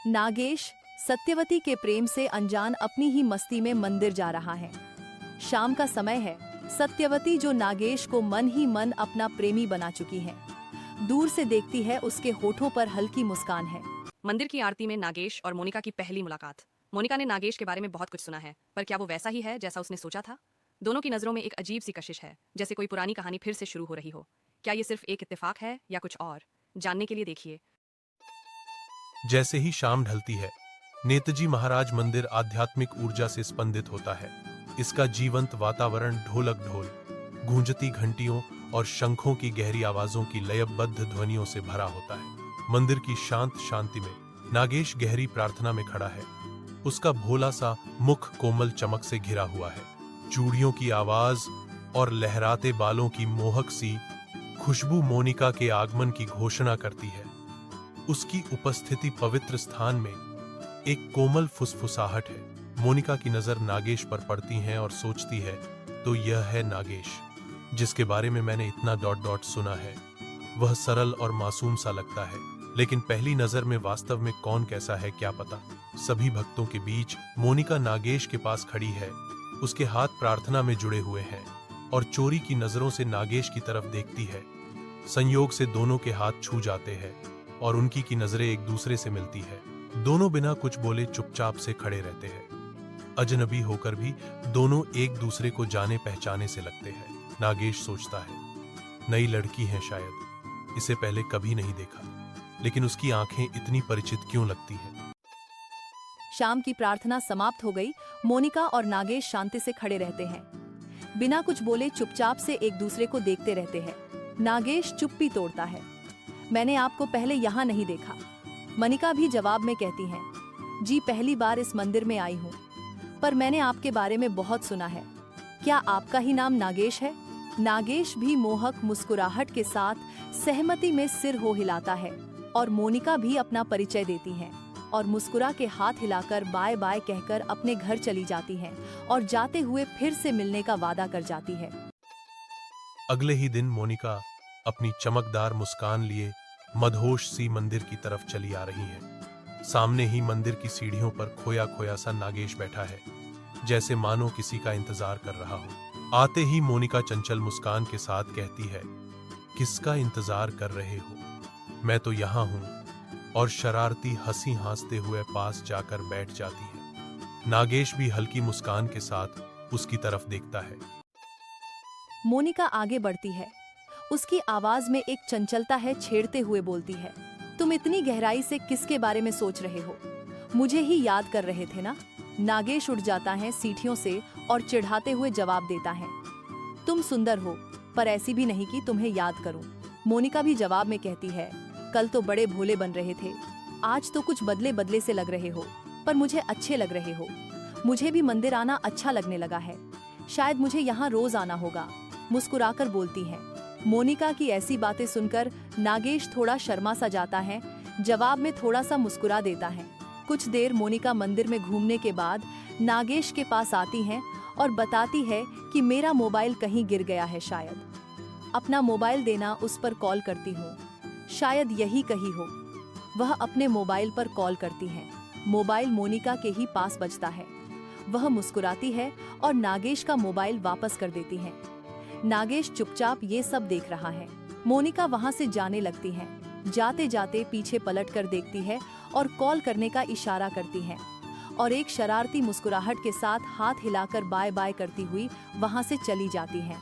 नागेश सत्यवती के प्रेम से अनजान अपनी ही मस्ती में मंदिर जा रहा है। शाम का समय है। सत्यवती जो नागेश को मन ही मन अपना प्रेमी बना चुकी है, दूर से देखती है उसके होठों पर हल्की मुस्कान है। मंदिर की आरती में नागेश और मोनिका की पहली मुलाकात। मोनिका ने नागेश के बारे में बहुत कुछ सुना है, पर क्या वो वैसा ही है जैसा उसने सोचा था? दोनों की नजरों में एक अजीब सी कशिश है, जैसे कोई पुरानी कहानी फिर से शुरू हो रही हो। क्या ये सिर्फ एक इत्तेफाक है या कुछ और? जानने के लिए देखिए। जैसे ही शाम ढलती है, नेताजी महाराज मंदिर आध्यात्मिक ऊर्जा से स्पंदित होता है। इसका जीवंत वातावरण ढोलक ढोल, गूंजती घंटियों और शंखों की गहरी आवाजों की लयबद्ध ध्वनियों से भरा होता है। मंदिर की शांत शांति में नागेश गहरी प्रार्थना में खड़ा है। उसका भोला सा मुख कोमल चमक से घिरा हुआ है। चूड़ियों की आवाज और लहराते बालों की मोहक सी खुशबू मोनिका के आगमन की घोषणा करती है। उसकी उपस्थिति पवित्र स्थान में एक कोमल फुसफुसाहट है। मोनिका की नजर नागेश पर पड़ती है और सोचती है, तो यह है नागेश जिसके बारे में मैंने इतना सुना है। वह सरल और मासूम सा लगता है, लेकिन पहली नजर में वास्तव में कौन कैसा है क्या पता। सभी भक्तों के बीच मोनिका नागेश के पास खड़ी है। उसके हाथ प्रार्थना में जुड़े हुए हैं और चोरी की नजरों से नागेश की तरफ देखती है। संयोग से दोनों के हाथ छू जाते हैं और उनकी की नजरें एक दूसरे से मिलती है। दोनों बिना कुछ बोले चुपचाप से खड़े रहते हैं। अजनबी होकर भी दोनों एक दूसरे को जाने पहचाने से लगते हैं। नागेश सोचता है, नई लड़की है शायद, इसे पहले कभी नहीं देखा, लेकिन उसकी आंखें इतनी परिचित क्यों लगती हैं। शाम की प्रार्थना समाप्त हो गई। मोनिका और नागेश शांति से खड़े रहते हैं, बिना कुछ बोले चुपचाप से एक दूसरे को देखते रहते हैं। नागेश चुप्पी तोड़ता है, मैंने आपको पहले यहाँ नहीं देखा। मोनिका भी जवाब में कहती है, जी पहली बार इस मंदिर में आई हूँ, पर मैंने आपके बारे में बहुत सुना है। क्या आपका ही नाम नागेश है? नागेश भी मोहक मुस्कुराहट के साथ सहमति में सिर हो हिलाता है और मोनिका भी अपना परिचय देती है और मुस्कुरा के हाथ हिलाकर बाय बाय कहकर अपने घर चली जाती हैं और जाते हुए फिर से मिलने का वादा कर जाती है। अगले ही दिन मोनिका अपनी चमकदार मुस्कान लिए मदहोश सी मंदिर की तरफ चली आ रही है। सामने ही मंदिर की सीढ़ियों पर खोया खोया सा नागेश बैठा है, जैसे मानो किसी का इंतजार कर रहा हो। आते ही मोनिका चंचल मुस्कान के साथ कहती है, किसका इंतजार कर रहे हो? मैं तो यहाँ हूँ। और शरारती हंसी हंसते हुए पास जाकर बैठ जाती है। नागेश भी हल्की मुस्कान के साथ उसकी तरफ देखता है। मोनिका आगे बढ़ती है। उसकी आवाज में एक चंचलता है, छेड़ते हुए बोलती है, तुम इतनी गहराई से किसके बारे में सोच रहे हो? मुझे ही याद कर रहे थे ना? नागेश उठ जाता है सीढ़ियों से और चिढ़ाते हुए जवाब देता है, तुम सुंदर हो, पर ऐसी भी नहीं कि तुम्हें याद करूं। मोनिका भी जवाब में कहती है, कल तो बड़े भोले बन रहे थे, आज तो कुछ बदले बदले से लग रहे हो, पर मुझे अच्छे लग रहे हो। मुझे भी मंदिर आना अच्छा लगने लगा है, शायद मुझे यहाँ रोज आना होगा, मुस्कुराकर बोलती है। मोनिका की ऐसी बातें सुनकर नागेश थोड़ा शर्मा सा जाता है, जवाब में थोड़ा सा मुस्कुरा देता है। कुछ देर मोनिका मंदिर में घूमने के बाद नागेश के पास आती हैं और बताती है कि मेरा मोबाइल कहीं गिर गया है, शायद अपना मोबाइल देना, उस पर कॉल करती हूँ, शायद यही कही हो। वह अपने मोबाइल पर कॉल करती हैं। मोबाइल मोनिका के ही पास बजता है। वह मुस्कुराती है और नागेश का मोबाइल वापस कर देती है। नागेश चुपचाप ये सब देख रहा है। मोनिका वहां से जाने लगती है। जाते जाते पीछे पलट कर देखती है और कॉल करने का इशारा करती है और एक शरारती मुस्कुराहट के साथ हाथ हिलाकर बाय बाय करती हुई वहां से चली जाती है।